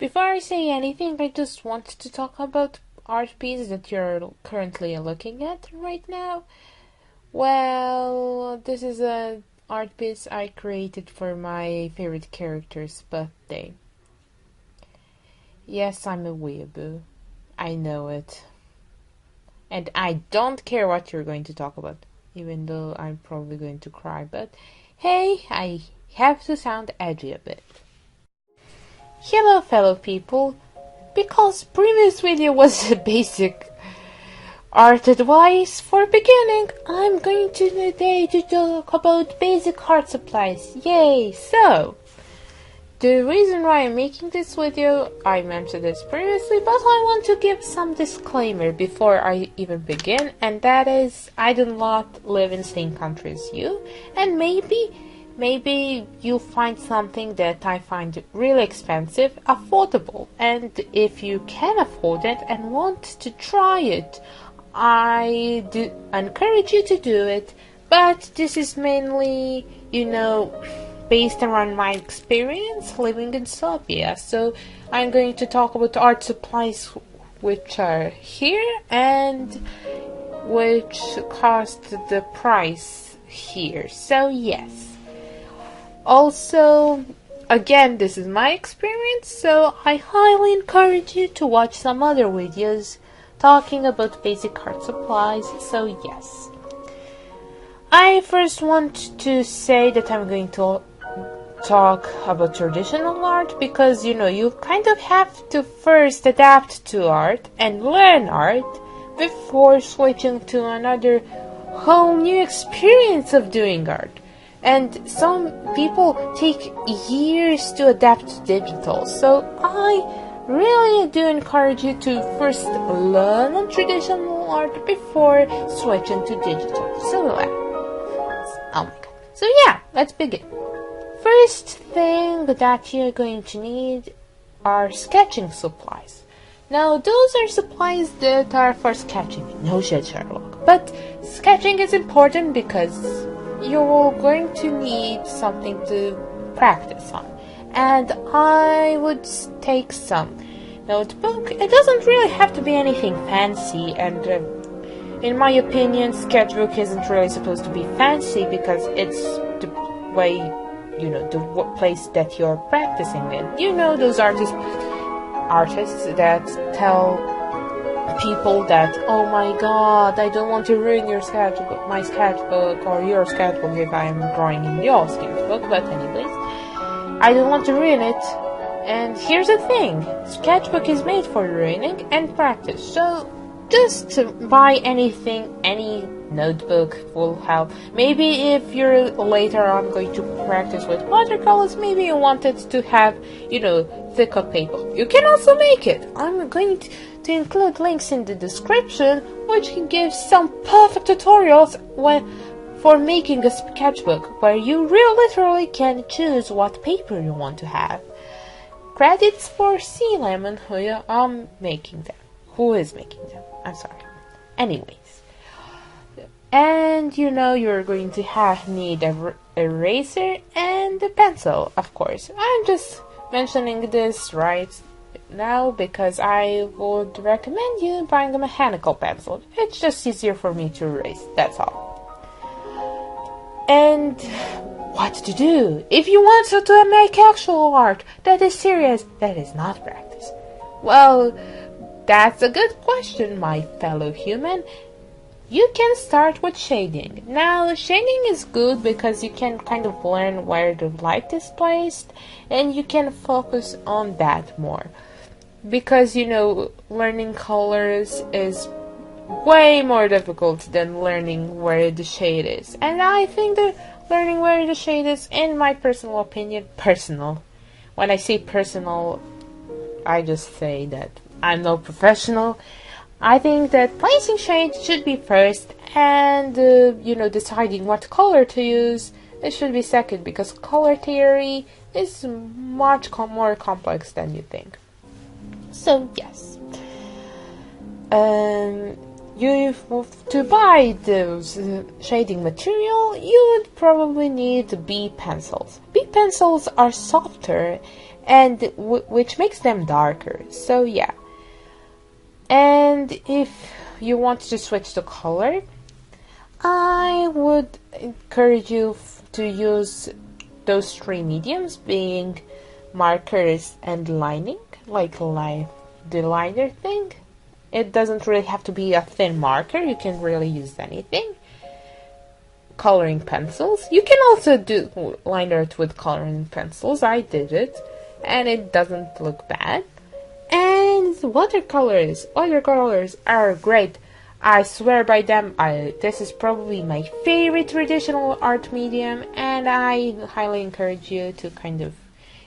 Before I say anything, I just want to talk about art piece that you're currently looking at right now. Well, this is an art piece I created for my favorite character's birthday. Yes, I'm a weeaboo. I know it. And I don't care what you're going to talk about, even though I'm probably going to cry, but hey, I have to sound edgy a bit. Hello, fellow people. Because previous video was a basic art advice for beginning, I'm going to today to talk about basic art supplies. Yay! So, the reason why I'm making this video, I mentioned this previously, but I want to give some disclaimer before I even begin, and that is, I do not live in the same country as you, and maybe you'll find something that I find really expensive, affordable, and if you can afford it and want to try it, I do encourage you to do it, but this is mainly, based around my experience living in Serbia. So I'm going to talk about art supplies which are here and which cost the price here. So yes. Also, again, this is my experience, so I highly encourage you to watch some other videos talking about basic art supplies. So yes. I first want to say that I'm going to talk about traditional art because you kind of have to first adapt to art and learn art before switching to another whole new experience of doing art. And some people take years to adapt to digital, so I really do encourage you to first learn traditional art before switching to digital. So oh my god. So yeah, let's begin. First thing that you're going to need are sketching supplies. Now, those are supplies that are for sketching. No shit, Sherlock. But sketching is important because you're going to need something to practice on. And I would take some notebook. It doesn't really have to be anything fancy, and in my opinion, sketchbook isn't really supposed to be fancy because it's the way, the place that you're practicing in. Those artists that tell people that, oh my god, I don't want to ruin my sketchbook, or your sketchbook if I'm drawing in your sketchbook, but anyways, I don't want to ruin it. And here's the thing, sketchbook is made for ruining and practice, so just buy anything, any notebook will help. Maybe if you're later on going to practice with watercolors, maybe you want it to have, thicker paper. You can also make it. I'm going to include links in the description, which can give some perfect tutorials for making a sketchbook, where you literally can choose what paper you want to have. Credits for C Lemon, who is making them. I'm sorry. Anyways. And you're going to need a eraser and a pencil, of course. I'm just mentioning this right now because I would recommend you buying a mechanical pencil. It's just easier for me to erase, that's all. And what to do if you want to make actual art that is serious, that is not practice? Well, that's a good question, my fellow human. You can start with shading. Now, shading is good because you can kind of learn where the light is placed, and you can focus on that more. Because, learning colors is way more difficult than learning where the shade is. And I think that learning where the shade is, in my personal opinion, personal. When I say personal, I just say that I'm no professional. I think that placing shades should be first, and deciding what color to use, it should be second, because color theory is much more complex than you think. So yes, to buy those shading material, you would probably need B pencils. B pencils are softer and which makes them darker. So yeah. And if you want to switch the color, I would encourage you to use those three mediums, being markers and lining, like the liner thing. It doesn't really have to be a thin marker, you can really use anything. Coloring pencils, you can also do line art with coloring pencils. I did it and it doesn't look bad. And watercolors are great. I swear by them. This is probably my favorite traditional art medium, and I highly encourage you to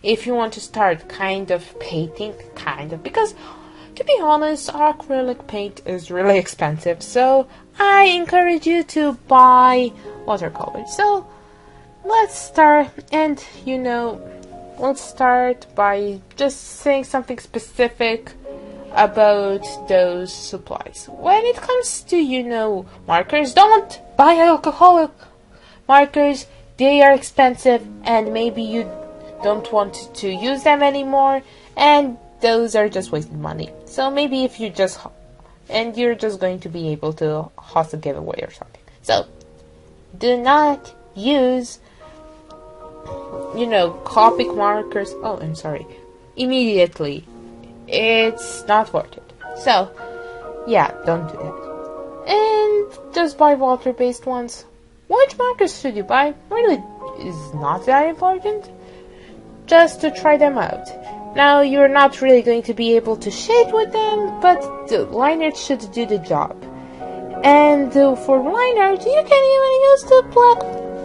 if you want to start painting, because to be honest, acrylic paint is really expensive, so I encourage you to buy watercolors. So let's start, and let's start by just saying something specific about those supplies. When it comes to, markers, don't buy alcoholic markers. They are expensive and maybe you don't want to use them anymore, and those are just wasting money. So maybe if you're just going to be able to host a giveaway or something. So do not use Copic markers. Oh, I'm sorry. Immediately. It's not worth it. So, yeah, don't do that. And just buy water-based ones. Which markers should you buy? Really is not that important. Just to try them out. Now, you're not really going to be able to shade with them, but the line art should do the job. And for line art, you can even use the black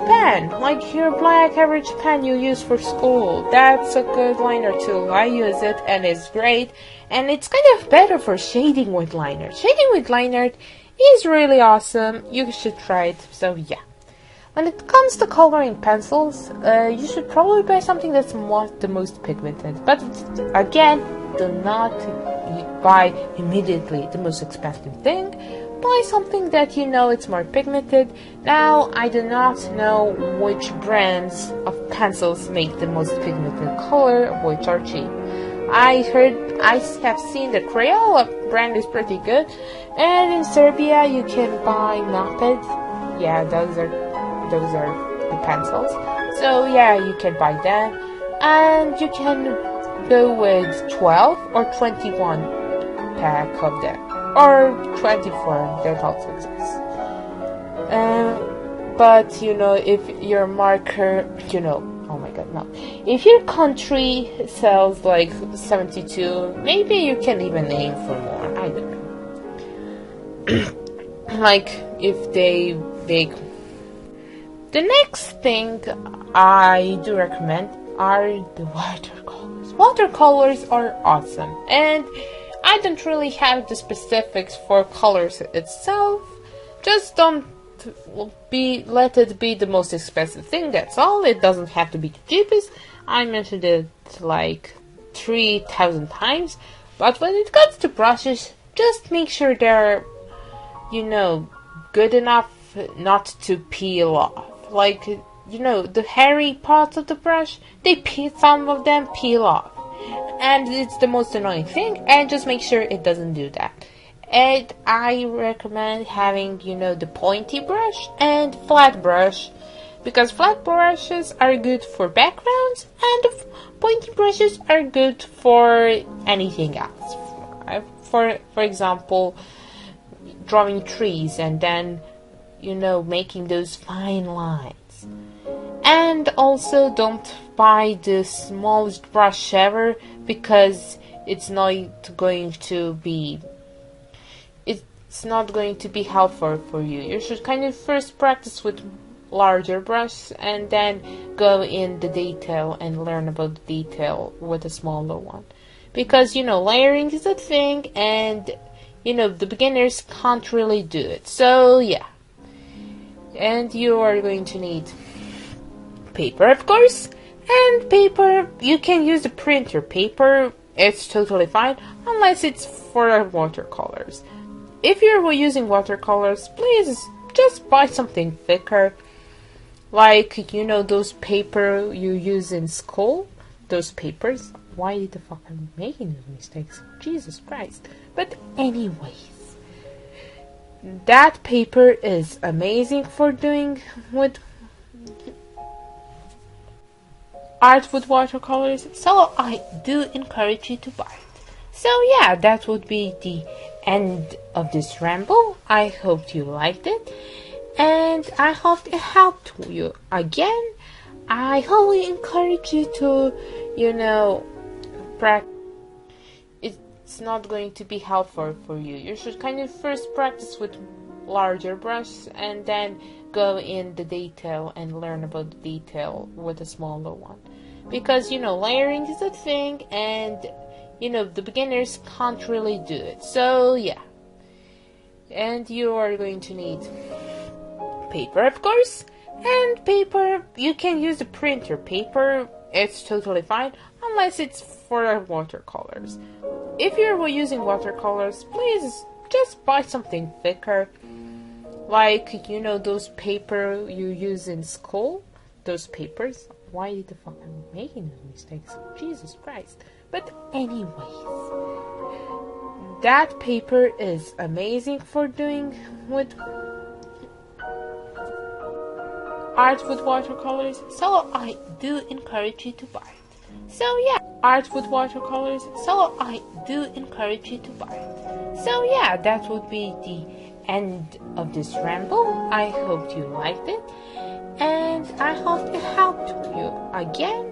pen, like your black average pen you use for school. That's a good liner tool. I use it and it's great, and it's kind of better for shading with line art. Shading with line art is really awesome. You should try it. So yeah. When it comes to coloring pencils, you should probably buy something that's the most pigmented. But again, do not buy immediately the most expensive thing. Buy something that it's more pigmented. Now, I do not know which brands of pencils make the most pigmented color, which are cheap. I have seen the Crayola brand is pretty good, and in Serbia you can buy Maped. Yeah, those are the pencils. So yeah, you can buy them, and you can go with 12 or 21 pack of them. Or 24, that also exists. But, if your marker, oh my god, no. If your country sells like 72, maybe you can even aim for more. I don't know. Like, if they make... The next thing I do recommend are the watercolors. Watercolors are awesome, and I don't really have the specifics for colors itself. Just don't let it be the most expensive thing, that's all. It doesn't have to be the cheapest. I mentioned it like 3,000 times. But when it comes to brushes, just make sure they're, good enough not to peel off. Like, the hairy parts of the brush, some of them peel off. And it's the most annoying thing, and just make sure it doesn't do that. And I recommend having, the pointy brush and flat brush, because flat brushes are good for backgrounds, and pointy brushes are good for anything else. For example, drawing trees and then, making those fine lines. And also don't buy the smallest brush ever, because it's not going to be helpful for you. You should first practice with larger brush and then go in the detail and learn about the detail with a smaller one. Because layering is a thing, and the beginners can't really do it. So yeah. And you are going to need paper, of course. And paper, you can use the printer paper. It's totally fine, unless it's for watercolors. If you're using watercolors, please just buy something thicker. Like, those paper you use in school. those papers. Why the fuck am I making those mistakes? Jesus Christ. But anyways, that paper is amazing for doing with art with watercolors, so I do encourage you to buy it. So yeah, that would be the end of this ramble. I hope you liked it, and I hope it helped you. Again, I highly encourage you to, practice. It's not going to be helpful for you. You should kind of first practice with larger brushes and then go in the detail and learn about the detail with a smaller one. Because, layering is a thing, and, the beginners can't really do it. So, yeah. And you are going to need paper, of course. And paper, you can use the printer paper. It's totally fine, unless it's for watercolors. If you're using watercolors, please just buy something thicker. Like, those paper you use in school? Those papers? Why the fuck am I making those mistakes? Jesus Christ. But anyways, that paper is amazing for doing with art with watercolors, so I do encourage you to buy it. So yeah, art with watercolors, so I do encourage you to buy it. So yeah, that would be the end of this ramble. I hope you liked it, and I hope it helped you. Again,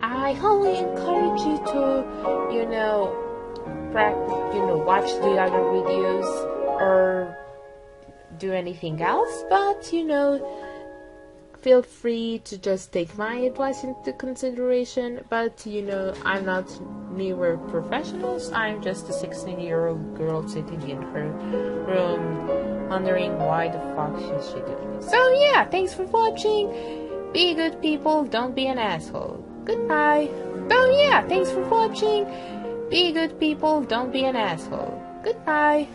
I highly encourage you to, practice, watch the other videos or do anything else, but, feel free to just take my advice into consideration. But, I'm not newer professionals. I'm just a 16-year-old girl sitting in her room wondering why the fuck is she doing this. So yeah, thanks for watching. Be good people, don't be an asshole. Goodbye. So yeah, thanks for watching. Be good people, don't be an asshole. Goodbye.